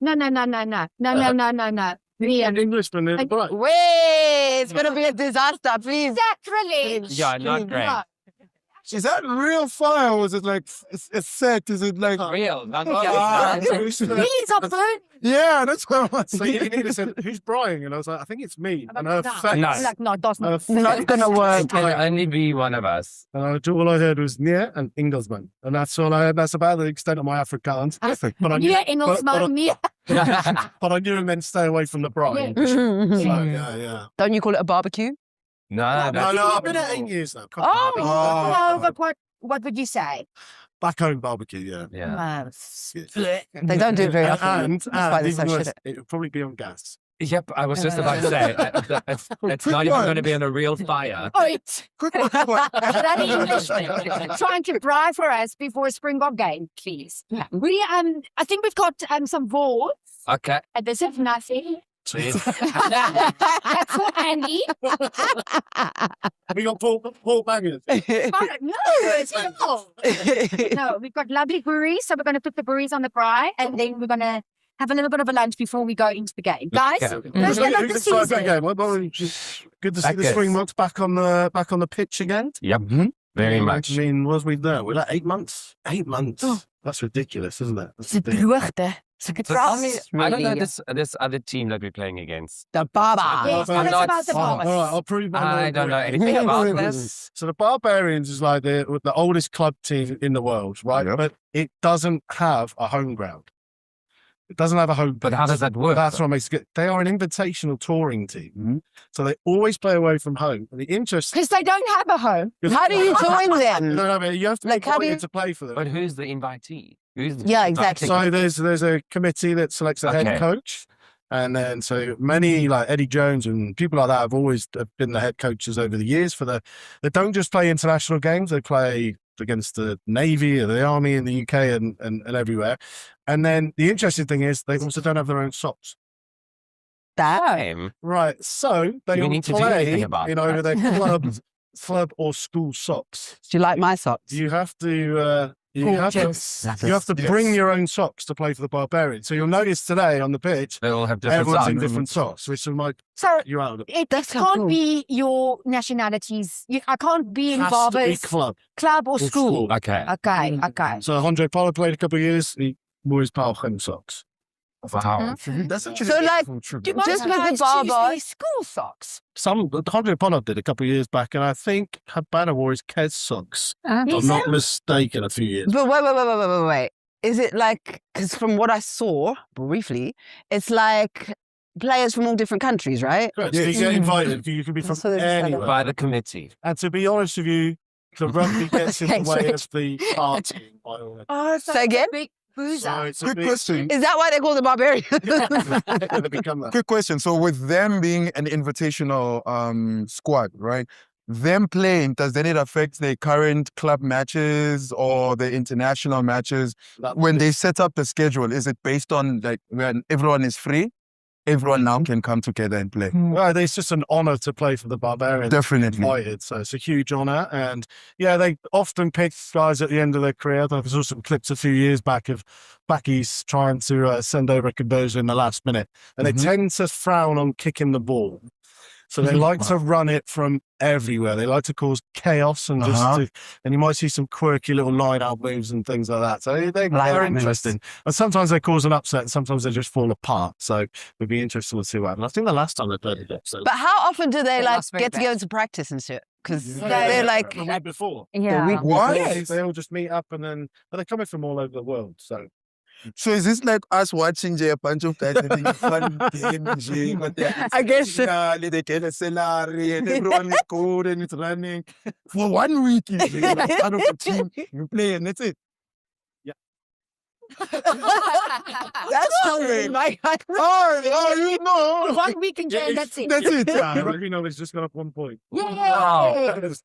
No. An Englishman in black. Wait, it's gonna be a disaster, please. Sacrilege. Yeah, not great. No. Is that real fire or is it like a set? Is it like Real, not These are burnt. Yeah, that's what I So you need to say, who's Brian? And I was like, I think it's me. And her No. face. No. Like, no, that's not. Not gonna work. It can only be one of us. And all I heard was "near" and Englishman, and that's all I heard. That's about the extent of my Afrikaans. But I knew, Yeah, Englishman, yeah. but I knew it meant stay away from the bride. Yeah. So, yeah. Don't you call it a barbecue? No, No, I've been at 8 years now. Oh, but what would you say? Back home barbecue, yeah. yeah. They don't do it very often. And That's why they're so even worse, shit. it would probably be on gas. Yep, I was just about to say, it's not even going to be on a real fire. Wait, quick one. that Englishman trying to bribe for us before a Springbok game, please. We I think we've got some votes. Okay. And this is nothing. Please. That's for Andy. We got Paul Bangers. No, it's not. No, we've got lovely burries, so we're going to put the burries on the fry, and then we're going to have a little bit of a lunch before we go into the game, guys. Okay. Let's get up the Who's excited for the season. game? Good to see the Okay. Springboks back on the pitch again. Yep. Very much. I mean, was we there? We're like 8 months. 8 months. Oh. That's ridiculous, isn't it? That's It's a ridiculous. droogte. It's a good So tell me, frost. I don't know Really? this other team that we're playing against. The Baba. Yes, I'm tell us not- about the Oh, all boss. right, I'll prove my I don't know anything about this. So the Barbarians is like the oldest club team in the world, right? Yep. But it doesn't have a home ground. It doesn't have a home. But how base. does that work? That's what makes it good. They are an invitational touring team, Mhm. so they always play away from home. And the interest. Because they don't have a home. How do you join No, them? but you have to Like, be how do invited you- to play for them. But who's the invitee? Who's the Yeah, exactly. So there's a committee that selects a head Okay. coach, and then so many like Eddie Jones and people like that have always been the head coaches over the years for they don't just play international games, they play against the Navy or the Army in the UK and everywhere. And then the interesting thing is they also don't have their own socks. That time? Right. So they We all need to do play anything about in either that. their club or school socks. do you like my socks? You have to Gorgeous. you have to bring your own socks to play for the Barbarians. So you'll notice today on the pitch, They all have different everyone's in socks. different socks, which might So you're out of it. it That's so can't cool. be your nationalities. I can't be in Has to be Barber's club or school. Okay. Okay, okay. So Andre Pollard played a couple of years. He always played home socks. Wow. That's actually So, like, true. Do Just most with the guys choose Barbers- these school socks? Andre Pollard did a couple of years back, and I think Habana wore his Kez socks. If I'm not mistaken, a few years. But wait. Is it like, because from what I saw briefly, it's like players from all different countries, right? Correct. So you get invited. You can be from So they just anywhere. By the committee. And to be honest with you, the rugby gets in the Thanks, way Rich. of the party. by all means. Oh, Say again? Big So boozer. it's a Quick big- question. Is that why they call the Barbarians? They become that. Quick question. So with them being an invitational squad, right? Them playing, does then it affect their current club matches or the international matches? When they set up the schedule, is it based on like when everyone is free, everyone now can come together and play? Well, it's just an honour to play for the Barbarians. Definitely. Invited, so it's a huge honour. And yeah, they often pick guys at the end of their career. There was also some clips a few years back of backies trying to send over a conversion in the last minute, and they tend to frown on kicking the ball. So they like to run it from everywhere. They like to cause chaos and and you might see some quirky little line-out moves and things like that. So they're Line-out moves. interesting. And sometimes they cause an upset and sometimes they just fall apart. So it'd be interesting to see what happens. I think the last time they played it. So But how often do they They like lost very get together to practice and shit? Because they're like, the week before. Yeah. week What? Yeah, they all just meet up and then, but they're coming from all over the world. So So is this like us watching a bunch of guys having a fun game? I guess so. They get a salary and everyone is good and it's running. For 1 week, you're like part of the team, you play and that's it. that's hungry. My God. Oh, you know. 1 week in jail, that's it. That's it. yeah, rugby knowledge just got up 1 point. Yeah. Like this.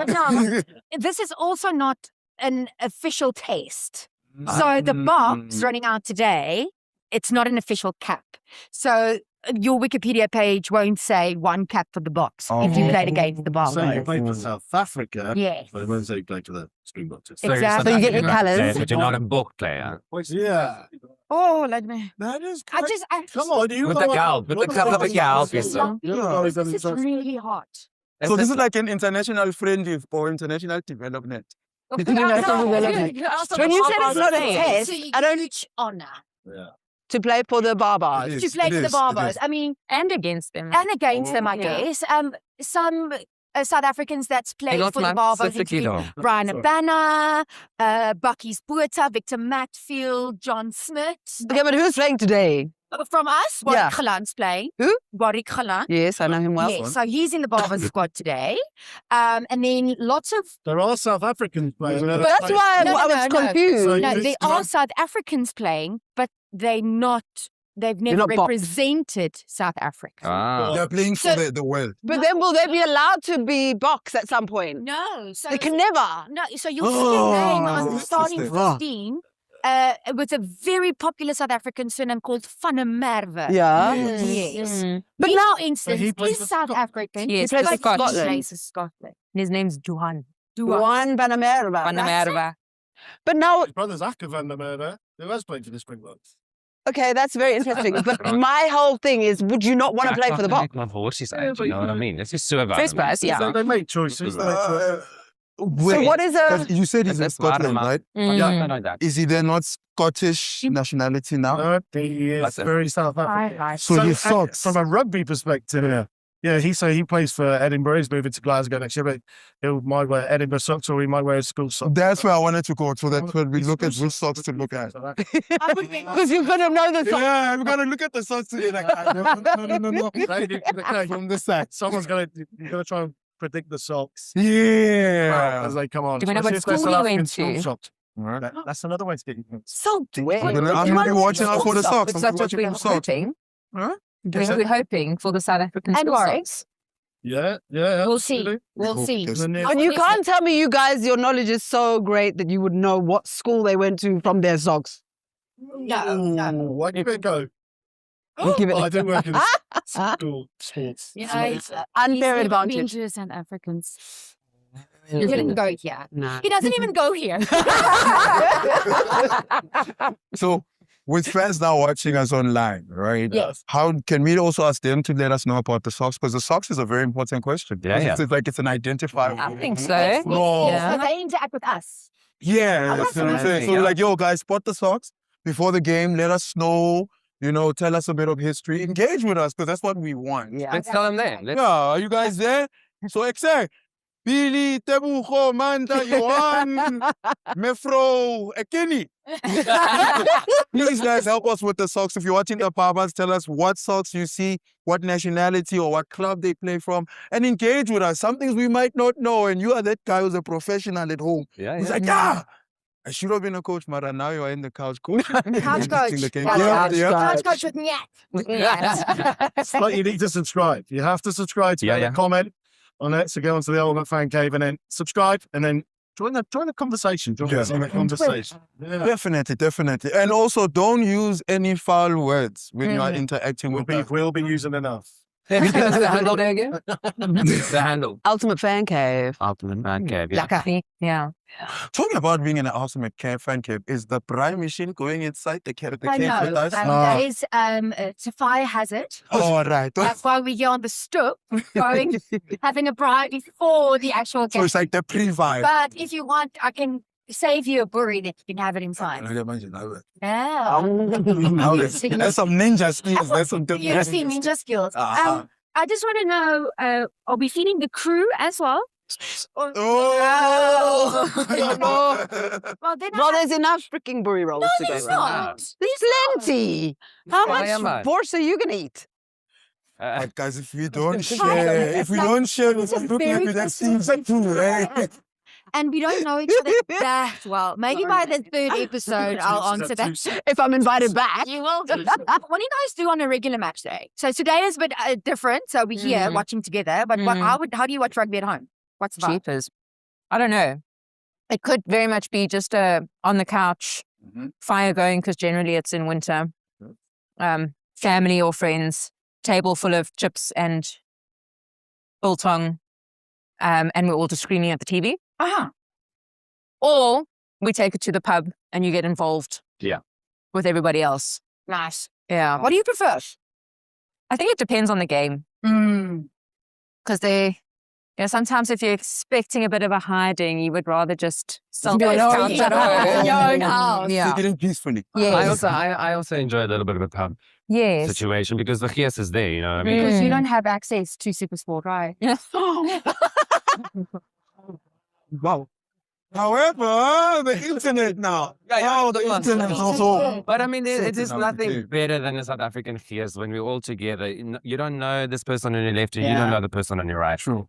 No. This is also not an official taste. So the box running out today, it's not an official cap. So your Wikipedia page won't say 1 cap for the box if you played against the box. So you played for South Africa, Yes. but it won't say you played for the Springboks. Exactly. So you get your colours. But you're not a book player. Yeah. Oh, let me. That is I just. Come on, you With the gal, with the couple of the gals. This is really hot. So this is like an international friendship or international development. When you said it's not a test, I don't Yeah. to play for the Barbarians. It To is, play it for the is, it Barbars. is. I mean, And against them. and against them, I Yeah. guess. Some South Africans that's played lot for the man Barbars specifically include though. Brian Sorry. Abana, Bucky's Botha, Victor Matfield, John Smith. Okay, but who's playing today? From us, Yeah. Warwick Khalan's playing. Who? Warwick Khalan. Yes, I know him well. Yes, so he's in the Barbars squad today. And then lots of... There are South Africans playing. But that's why No, I no, was no. confused. So No, you- there are South Africans playing, but they've never not Boks. represented South Africa. Ah. They're playing for So- the world. But then will they be allowed to be Boks at some point? No, so They can never. no, so you'll see a name on the Oh, starting interesting. 15 with a very popular South African surname called Van der Merwe. Yeah. Yes. Mm. But He- now, instance, he plays he's for South Scotland. African. Yes, plays for for Scotland. He plays for Scotland. His name's Duhan. Juan Van der Merwe. Van der That's it. Merwe. But now, His brother's Akker van der Merwe, who has played for the Springboks. okay, that's very interesting. But my whole thing is, would you not want to play for the Boks? My horses, you know what I mean? It's just so First prize, yeah. So they make choices. They make choices. So what is a... 'Cause you said he's in That's what Scotland, I'm- right? Mm. Yeah, no, that. Is he then not Scottish nationality now? No, he is That's it. very South African. So he sucks. From a rugby perspective, yeah, he plays for Edinburgh. He's moving to Glasgow next year, but he might wear Edinburgh socks or he might wear his school socks. That's where I wanted to go. So that's when we look at which socks to look at. Because you're going to know the song. Yeah, we're gonna look at the socks today. Like, no. From this side. Someone's gonna try and predict the socks Yeah. as they come on. Do we know what Especially if they're school South he African went school to? socks. Alright. That's another way to get you points. So, Wait, I'm gonna be watching out for the socks. I'm That's what watching we're for the socks. hoping. Huh? We're hoping for the South African And school Warwick. socks. Yeah. We'll see. absolutely. We'll see. Yes. And then- But you can't tell me you guys, your knowledge is so great that you would know what school they went to from their socks. No. Why do you go? Give it I didn't work in school sports. You know, he's Unfair never been advantage. to South Africans. He didn't go here. No. He doesn't even go here. So, with fans now watching us online, right? Yes. How can we also ask them to let us know about the socks? Because the socks is a very important question. Yeah, Because It's like it's an identifier. I think so. No. Yeah. So they interact with us. Yeah, that's what I'm saying. So, Yeah. like, yo, guys, spot the socks before the game. Let us know. Tell us a bit of history. Engage with us because that's what we want. Yeah. Let's tell them there. Yeah, are you guys there? So, exact. Billy, Tebucho, Manda, Johan, Mefro, Ekeni. Please, guys, help us with the socks. If you're watching the Barbars, tell us what socks you see, what nationality or what club they play from, and engage with us. Some things we might not know, and you are that guy who's a professional at home. Yeah, He's yeah. like, yeah, I should have been a coach, Mara. Now you are in the couch coach. Couch coach. The game. Couch Yeah, coach. yeah. Couch coach with Nyat. But you need to subscribe. You have to subscribe to Yeah, get yeah. a comment on it. So go onto the Ultimate Fan Cave and then subscribe and then join the conversation. Join us in the conversation. Yeah. Definitely. And also, don't use any foul words when you are interacting with us. We'll be using enough. the handle there again? The handle. Ultimate Fan Cave. Ultimate man cave. Yeah. Lucky. Yeah. Talking about being in an ultimate fan cave, is the prime machine going inside the cave with I know. us? That is, Tafai has it. All right. That's why we're here on the stoop, going, having a bride before the actual So game. it's like the pre-vibe. But if you want, I can save you a burry that you can have it inside. Yeah. There's some ninja skills. There's some You see ninja skills. Uh-huh. I just want to know, are we feeding the crew as well? Oh! Well, then Well, there's enough freaking burry rolls to go there's around. not. There's plenty. How Oh, yeah, man. much borscht are you going to eat? But guys, if we don't share, it's looking very at that season too, right? And we don't know each other that well. Maybe by the third episode, I'll answer that. If I'm invited back. You will. What do you guys do on a regular match day? So today is a bit different. So we're here Mhm. watching together. But how do you watch rugby at home? What's the vibe? Cheapers. I don't know. It could very much be just on the couch, fire going, because generally it's in winter. Family or friends, table full of chips and biltong, and we're all just screaming at the TV. Uh-huh. Or we take it to the pub and you get involved. Yeah. with everybody else. Nice. Yeah. What do you prefer? I think it depends on the game. Because sometimes if you're expecting a bit of a hiding, you would rather just Go couch home. at home. Your own house. Yeah. Take it in peacefully. Yes. I also enjoy a little bit of a pub Yes. situation because the chaos is there, you know. I mean, Because you don't have access to Supersport, right? Wow. However, the internet now. The internet is also. but I mean, it is Something nothing to do. better than a South African chaos when we're all together. You don't know this person on your left and you don't know the person on your right. True.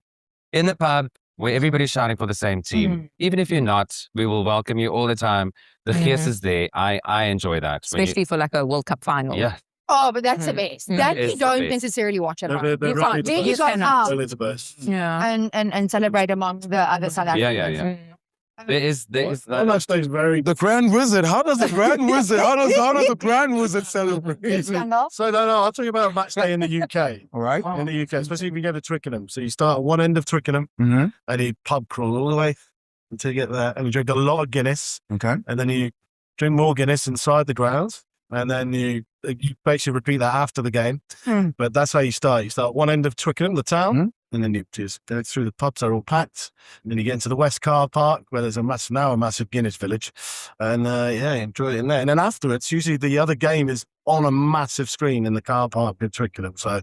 In the pub where everybody's shouting for the same team, even if you're not, we will welcome you all the time. The chaos is there. I enjoy that. When you- Especially for like a World Cup final. yeah. Oh, but that's the best. That It's you the don't best. necessarily watch at home. They're You right can't. to Then you best. go cannot. out Elizabeth. Yeah. and celebrate among the other South Yeah, Africans. yeah, There is Well, that stays very. The Grand Wizard. How does the Grand Wizard? How does the Grand Wizard celebrate? Scandal. So no, I'll tell you about a match day in the UK. All right. In the UK, especially if you go to Twickenham. So you start at one end of Twickenham Mm-hmm. and you pub crawl all the way until you get there, and you drink a lot of Guinness, Okay. and then you drink more Guinness inside the grounds, and then you basically repeat that after the game. But that's how you start. You start at one end of Twickenham, the town, and then you just go through the pubs. They're all packed, and then you get into the West Car Park, where there's a massive Guinness village, and enjoy it in there. And then afterwards, usually the other game is on a massive screen in the car park in Twickenham. So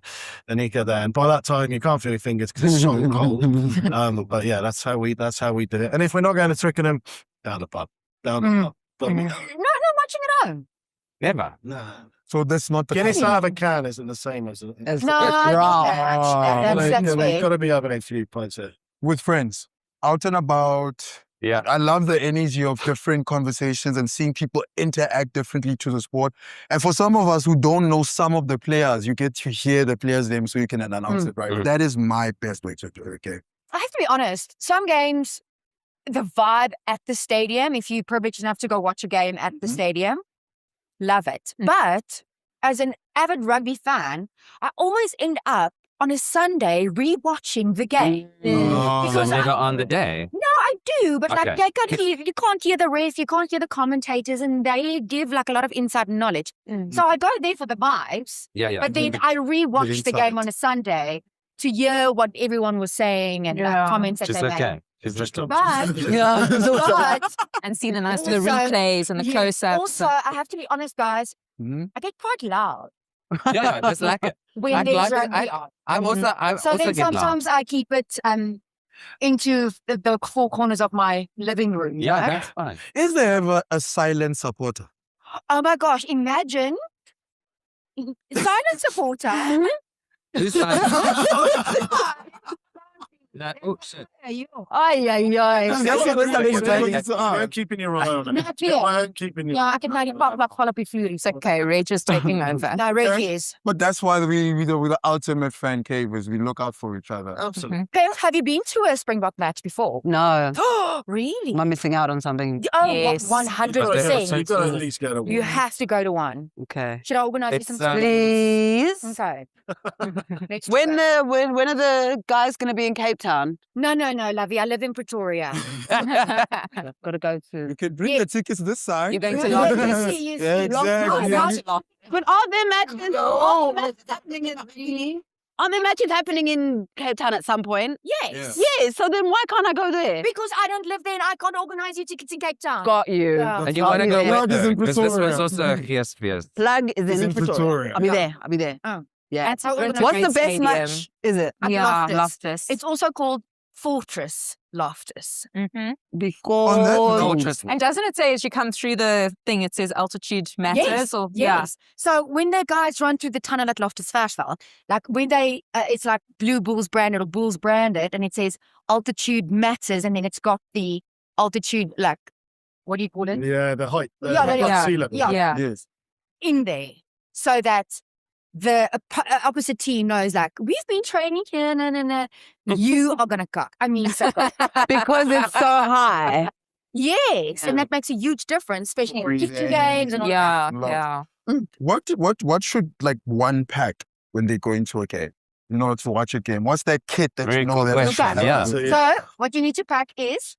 then you get there, and by that time you can't feel your fingers because it's so cold. But yeah, that's how we did it. And if we're not going to Twickenham, down the pub, down the pub. But No, not watching at home. Never. no. So that's not the Guinness out of a can isn't the same as it. As- No, I Wrong. get that. That's You've fair. got to be having a few pints of. with friends, out and about. Yeah. I love the energy of different conversations and seeing people interact differently to the sport. And for some of us who don't know some of the players, you get to hear the players' names so you can announce it, right? That is my best way to do it. Okay. I have to be honest. Some games, the vibe at the stadium, if you're privileged enough to go watch a game at the stadium, love it. But as an avid rugby fan, I always end up on a Sunday rewatching the game. So Because never on the day. No, I do, but like Okay. you can't hear the ref, you can't hear the commentators, and they give like a lot of inside knowledge. So I go there for the vibes, Yeah, yeah. but then I rewatch the game insight. on a Sunday to hear what everyone was saying and like, comments that Just they made. okay. It's just But, Yeah. but And see the nice the Also- replays and the yeah, close-ups. also, I have to be honest, guys, Mhm. I get quite loud yeah, just like it. when I'd there's like it. rugby on. I'm So also then get loud. sometimes I keep it into the four corners of my living room. you Yeah, know? that's fine. Is there ever a silent supporter? Oh my gosh, imagine silent supporter. Who's like, that, oh shit. Ay, ay, ay. I'm keeping your eye on it. Not yet. I'm keeping your. Yeah, I can like follow up with you. It's okay, Rach is taking over. No, Reggie is. But that's why we're the ultimate fan cave is we look out for each other. Absolutely. Pale, have you been to a Springbok match before? No. Really? Am I missing out on something? Oh, Yes. 100%. You've got to at least go to one. You have to go to one. Okay. Should I organize you It's, some? Please. Okay. Next When time. when are the guys going to be in Cape Town? No, lovey. I live in Pretoria. Got to go to. You can bring Yeah. the tickets this side. You're going to Yeah, London. you see, Yeah, exactly. But are there matches? Oh, happening in. Are there matches happening in Cape Town at some point? Yes. Yes. So then why can't I go there? Because I don't live there and I can't organize you tickets in Cape Town. Got you. Yeah. And you want to go Yeah, with it's her, in 'cause this was Pretoria. also a Gears. Plug is It's in in Pretoria. Pretoria. I'll be there. I'll be there. Oh. Yeah. That's how It's What's great the best stadium. match? Is it? At Yeah, Loftus. Loftus. It's also called Fortress Loftus. Mhm. Because Fortress. And doesn't it say as you come through the thing, it says altitude matters? Yes, Or yes. So when the guys run through the tunnel at Loftus Versfeld, like when they, it's like Blue Bulls branded or Bulls branded, and it says altitude matters, and then it's got the altitude, like, what do you call it? Yeah, the height. The Yeah, height yeah. of sea level. Yeah. Yeah. Yes. In there, so that the opposite team knows, like, we've been training here, you are gonna cock. I mean, so, because it's so high. yes, and that makes a huge difference, especially in kitchen games and all that. Yeah, Love. yeah. What should like one pack when they go into a game? You know, to watch a game. What's that kit that Very you know good that question, Okay. yeah. So what you need to pack is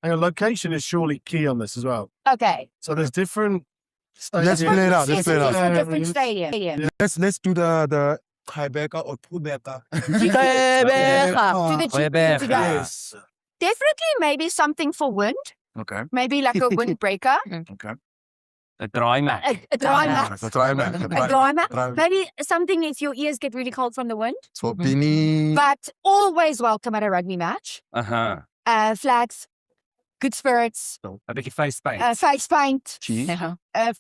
And location is surely key on this as well. okay. So there's different Let's play it out. Let's Yes, play it it's out. a different stadium. Let's do the Tribeca or Tubeca. To the Rebecca. to the- Definitely maybe something for wind. Okay. Maybe like a windbreaker. Okay. A dry mat. A dry mat. That's what I meant. A dry mat. Dry- Maybe something if your ears get really cold from the wind. So beanie. But always welcome at a rugby match. Uh-huh. Flags, good spirits, A bit of face paint. face paint, Cheese.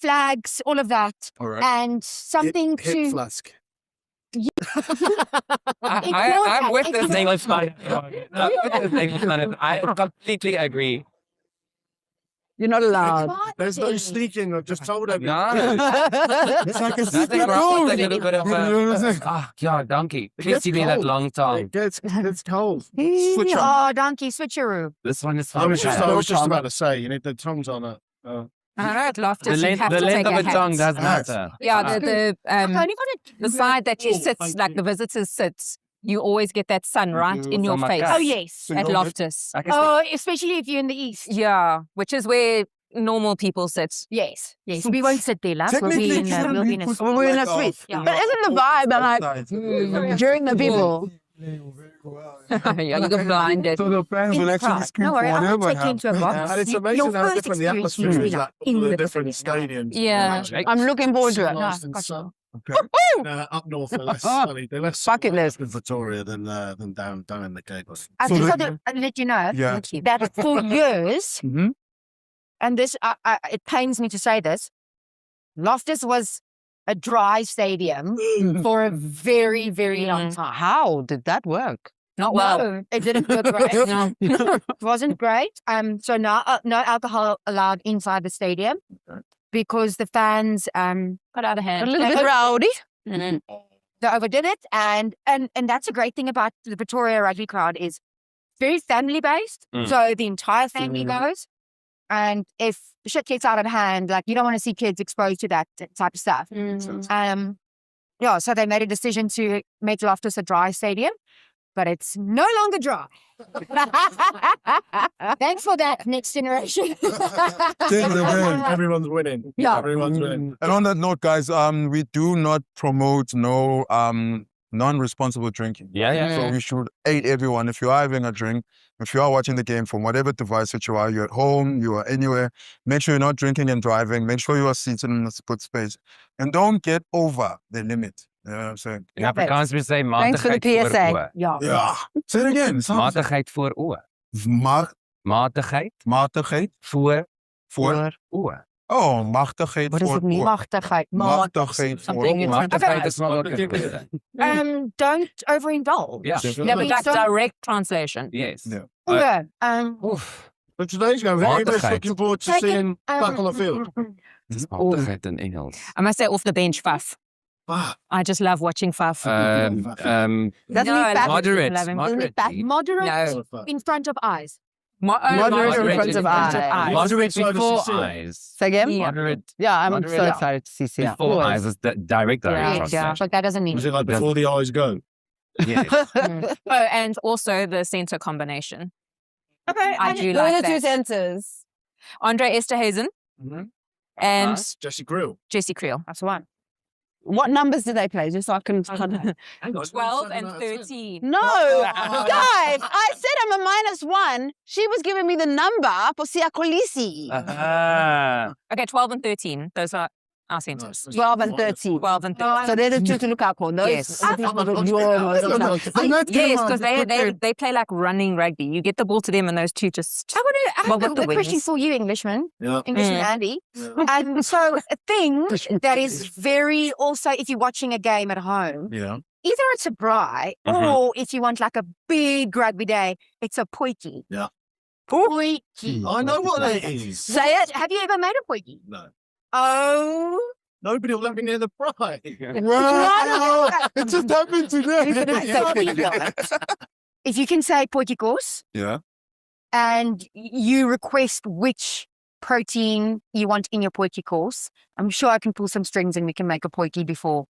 flags, all of that. All right. And something to... flask. I'm with this Englishman. I'm with this Englishman. I completely agree. You're not allowed. There's no sneaking. I've just told him. No. It's like a Nothing secret wrong with code. a little bit of You know what I'm saying? yeah, donkey. Please gets give me that cold. long tongue. It's cold. Switch on. Oh, donkey switcheroo. This one is I fun. was just about to say, you need the tongues on it. I don't know, at Loftus, The you have length to take of a a tongue hat. does Yes. matter. Yeah, I've only got it. the side that you Oh, sit, thank like you. the visitors sit, you always get that sun right in your From a face cat. Oh, yes. at Loftus. I can Oh, especially if you're in the east. Yeah, which is where normal people sit. Yes, yes. We won't sit there, love. We'll be in, we'll be in a... Well, we're in a suite. Yeah. But isn't the vibe like during the people? Yeah, you get blinded. So the fans will actually scream No for worry, I'll whatever take you into a happens. box. And it's Your amazing how first different the experience atmosphere will is be like in all the the different stadium. stadiums. Yeah. I'm looking forward to it. Nice and gotcha. sun. Okay. Up north, they're less sunny. They're less Bucket list. in Victoria than down in the Cape. I've So just the- got to let you know Yeah. that for years, Mm-hmm. and this, it pains me to say this, Loftus was a dry stadium for a very, very long time. How did that work? Not well. No, it didn't look great. No. It wasn't great. So now no alcohol allowed inside the stadium because the fans Got out of A hand. little bit rowdy. Mhm. they overdid it, and that's a great thing about the Pretoria rugby crowd is very family based. Mm. So the entire family goes, and if shit gets out of hand, like you don't want to see kids exposed to that type of stuff. Yeah, so they made a decision to make Loftus a dry stadium, but it's no longer dry. Thanks for that, next generation. Everyone's winning. Yeah. Everyone's winning. And on that note, guys, we do not promote non-responsible drinking. Yeah. So we should aid everyone. If you are having a drink, if you are watching the game from whatever device that you are, you're at home, you are anywhere, make sure you're not drinking and driving. Make sure you are seated in a good space. And don't get over the limit. You know what I'm saying? In Afrikaans we say Thanks for the matigheid voor PSA. oë. Yeah. Yeah. Say it again. Matigheid voor oë. Matigheid Matigheid voor voor... oë. Oh, machtigheid What does voor it mean? oor. Machtigheid. Machtigheid voor Something in oor. front of Matigheid her. is not okay. Don't overindulge. Yeah. That means Like don't- direct translation. Yes. Yeah. Yeah, Oof. But today's going very much Matigheid. looking forward to Take it, seeing back on the field. Dis matigheid in Engels. I must say off the bench, Faf. Ah, I just love watching Faf. Doesn't No, mean I fat. moderate. love him. Moderate. Moderate No. in front of eyes. Moderate in front of eyes. Moderate Excited to before see it. eyes. Say again? Yeah. Moderate Yeah, I'm Moderate. so excited to see Sia. before eyes is the direct Yeah. translation. But that doesn't mean was it like before the eyes go? Yes. Oh, and also the center combination. Okay, I do Who are like the two that. centers? Andre Esterhazen and Jesse Grill. Jesse Creel. that's one. What numbers do they play? Just so I can. 12 and 13. No, guys, I said I'm a -1. She was giving me the number for Sia Kolisi. Ah. Okay, 12 and 13. Those are our centers. 12 and 13. 12 and 13. So they're the two to look out for. Those Yes. are the people that you're most excited. Yes, because they play like running rugby. You get the ball to them and those two just... I Well, have with the a question wings. for you, Englishman. Yeah. Englishman Andy. And so a thing that is very also, if you're watching a game at home, Yeah. either it's a braai or if you want like a big rugby day, it's a potjie. Yeah. Potjie. I know what that is. Say it. Have you ever made a potjie? No. Oh. Nobody will let me near the prize. Wow. It just happened today. If you can say potjie course Yeah. and you request which protein you want in your potjie course, I'm sure I can pull some strings and we can make a potjie before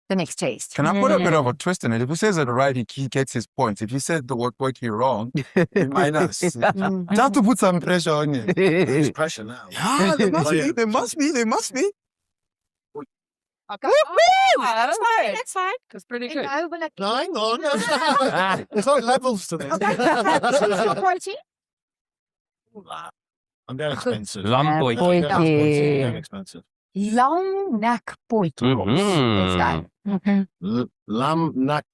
the next test. Can I put a bit of a twist in it? If he says it right, he gets his points. If he said the word Poiki wrong, he minus. Just to put some pressure on you. There's pressure now. Yeah, there must be. There must be. There must be. Okay. That's fine. That's fine. That's pretty You good. know, but like, No, hang on. There's like levels to this. okay. What's your protein? I'm going expensive. Lamboy. Boy. I'm going expensive. Long neck poiki. Lamb neck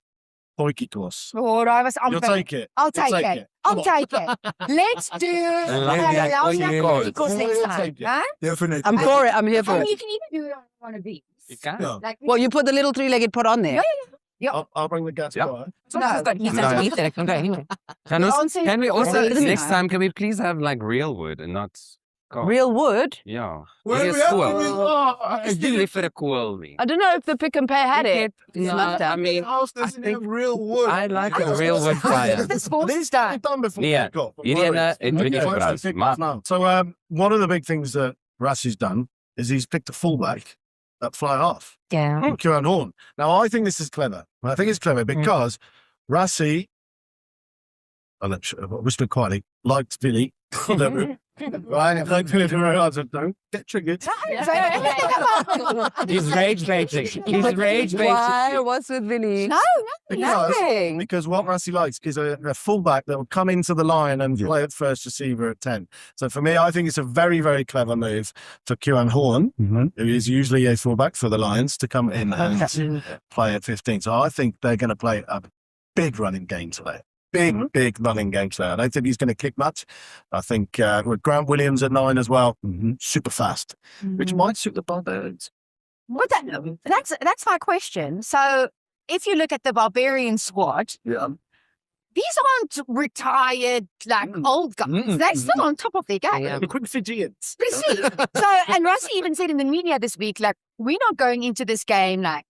poikitos. Lord, I was You'll take it. I'll You'll take it. I'll take it. Let's do long neck poikos next time. Huh? Definitely. I'm for it. I'm here for And it. you can even do it on one of these. You can. Yeah. Like, Well, you put the little three-legged pot on there. I'll bring the gas Yeah. fire. He's underneath it. I can go anyway. Can we also, Isn't it next nice? time, can we please have like real wood and not coal? Real wood. Yeah. Well, Yes, we have cool. to be- It's the for the cool me. I don't know if the pick and pay had it. No, Must have. I mean, house doesn't think- have real wood. I like a real wood fire. the sports These stuff. we've done before. Yeah. Kickoff, You need Barbarians. a- it really Okay, surprised so me. now. So one of the big things that Rassi's done is he's picked a fullback at fly half. Yeah. Kieran Horn. Now I think this is clever. I think it's clever because Rassi, I'll whisper quietly, liked Billy. Right, like Billy very hard, so don't get triggered. He's rage baiting. He's rage Why? baiting. What's with Vinny? No, Because, Nothing. because what Rassi likes is a fullback that will come into the line and play at first receiver at 10. So for me, I think it's a very, very clever move for Kieran Horn, who is usually a fullback for the Lions, to come in and play at 15. So I think they're going to play a big running game today. Big running game today. I don't think he's going to kick much. I think with Grant Williams at 9 as well, super fast, which might suit the Barbarians. Well, that's my question. So, if you look at the Barbarian squad, Yeah. these aren't retired like old guys. They're still on top of their game. Quick Fijians. Precies. So, and Rossi even said in the media this week, like, we're not going into this game like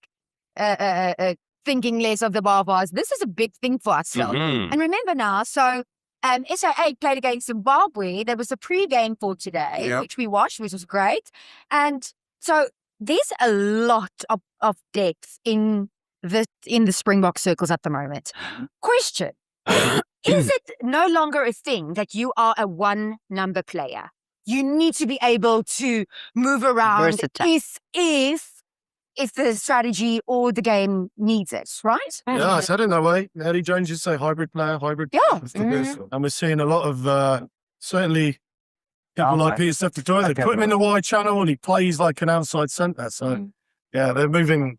thinking less of the Barbars. This is a big thing for us still. Mhm. And remember now, so SAA played against Zimbabwe. There was a pre-game for today, Yep. which we watched, which was great. And so there's a lot of depth in the Springbok circles at the moment. Question. Is it no longer a thing that you are a one-number player? You need to be able to move around Versatile. if the strategy or the game needs it, right? Yeah, I said it that way. Eddie Jones used to say hybrid player, hybrid. Yeah. That's the best. And we're seeing a lot of certainly people like Peter Steph Victoria. They put him in the wide channel and he plays like an outside centre. So yeah, they're moving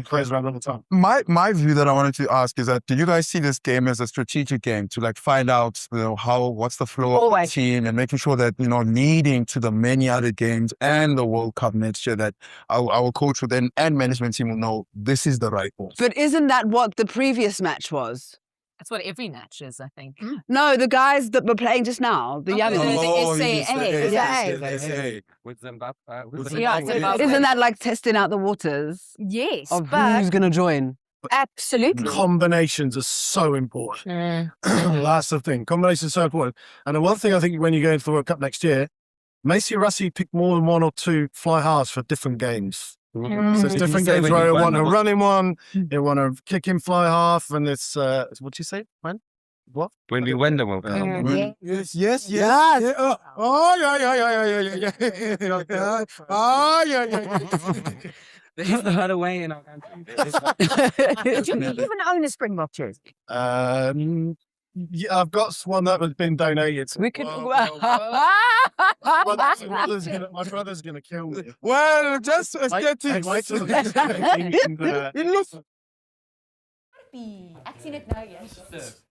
players around all the time. My view that I wanted to ask is that do you guys see this game as a strategic game to like find out, what's the flow of the Always. team and making sure that, leading to the many other games and the World Cup next year that our coach will then and management team will know this is the right course. But isn't that what the previous match was? That's what every match is, I think. No, the guys that were playing just now, the young ones. With Zimbabwe. Yeah, Zimbabwe. Isn't that like testing out the waters Yes, of but who's going to join? absolutely. Combinations are so important. That's the thing. Combinations are so important. And the one thing I think when you go into the World Cup next year, Macy Rassi picked more than one or two fly halves for different games. So it's different games where I want to run in one, you want to kick him fly half, and it's what'd you say? When? What? When we win the World Cup. Yeah. Yes. Yeah. Yes. Oh, yeah. Oh, yeah. There's not a way in our country. Do you even own a Springbok jersey? Yeah, I've got one that has been donated. We could. My brother's gonna kill me. Well, just aesthetics. Wait till the next game. It looks Ek sien dit nou eers.